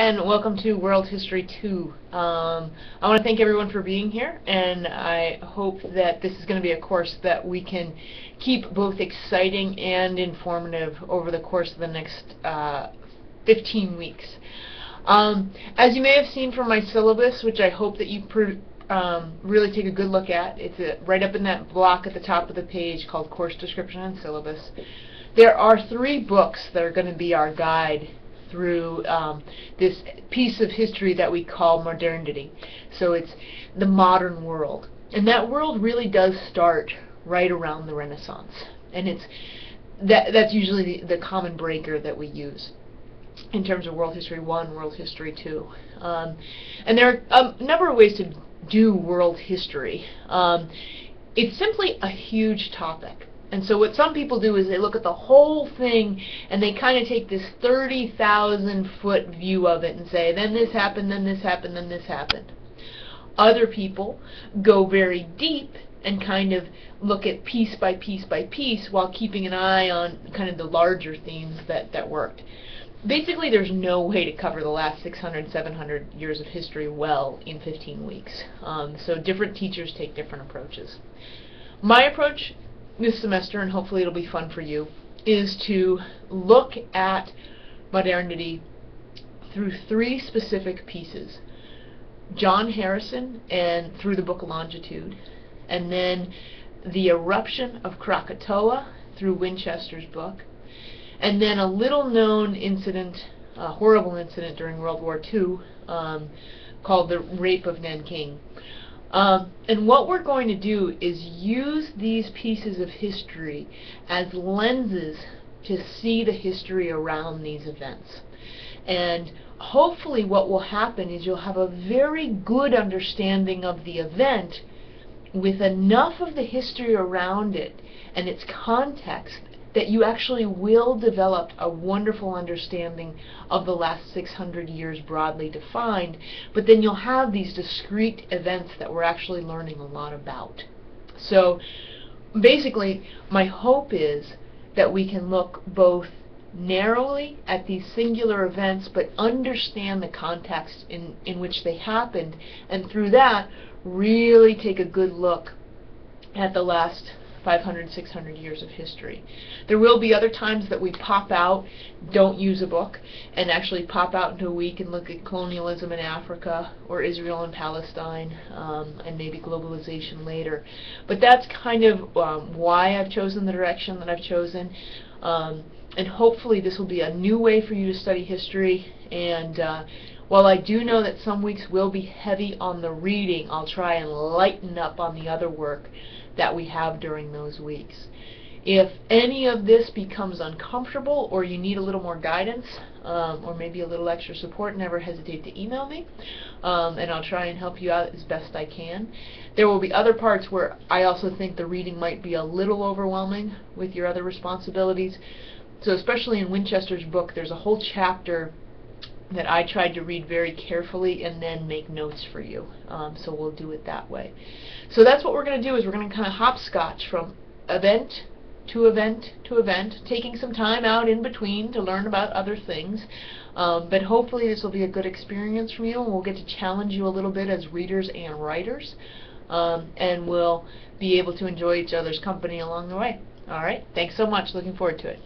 and welcome to World History 2. I want to thank everyone for being here, and I hope that this is going to be a course that we can keep both exciting and informative over the course of the next 15 weeks. As you may have seen from my syllabus, which I hope that you really take a good look at, it's right up in that block at the top of the page called Course Description and Syllabus. There are 3 books that are going to be our guide through this piece of history that we call modernity. So it's the modern world. And that world really does start right around the Renaissance. And that's usually the common breaker that we use in terms of World History 1, World History 2. And there are a number of ways to do world history. It's simply a huge topic. And so what some people do is they look at the whole thing and they kind of take this 30,000-foot view of it and say, then this happened, then this happened, then this happened. Other people go very deep and kind of look at piece by piece by piece while keeping an eye on kind of the larger themes that worked. Basically, there's no way to cover the last 600, 700 years of history well in 15 weeks. So different teachers take different approaches. My approach this semester, and hopefully it'll be fun for you, is to look at modernity through 3 specific pieces. John Harrison and through the Book of Longitude, and then the eruption of Krakatoa through Winchester's book, and then a little known incident, a horrible incident during World War II called the Rape of Nanking. And what we're going to do is use these pieces of history as lenses to see the history around these events. And hopefully what will happen is you'll have a very good understanding of the event with enough of the history around it and its context that you actually will develop a wonderful understanding of the last 600 years broadly defined, but then you'll have these discrete events that we're actually learning a lot about. So basically, my hope is that we can look both narrowly at these singular events, but understand the context in which they happened, and through that, really take a good look at the last 500, 600 years of history. There will be other times that we pop out, don't use a book, and actually pop out into a week and look at colonialism in Africa, or Israel and Palestine, and maybe globalization later. But that's kind of why I've chosen the direction that I've chosen. And hopefully this will be a new way for you to study history. And while I do know that some weeks will be heavy on the reading, I'll try and lighten up on the other work that we have during those weeks. If any of this becomes uncomfortable or you need a little more guidance or maybe a little extra support, never hesitate to email me, and I'll try and help you out as best I can. There will be other parts where I also think the reading might be a little overwhelming with your other responsibilities. So especially in Winchester's book, there's a whole chapter that I tried to read very carefully and then make notes for you. So we'll do it that way. So that's what we're going to do, is we're going to kind of hopscotch from event to event to event, taking some time out in between to learn about other things. But hopefully this will be a good experience for you, and we'll get to challenge you a little bit as readers and writers. And we'll be able to enjoy each other's company along the way. Alright, thanks so much. Looking forward to it.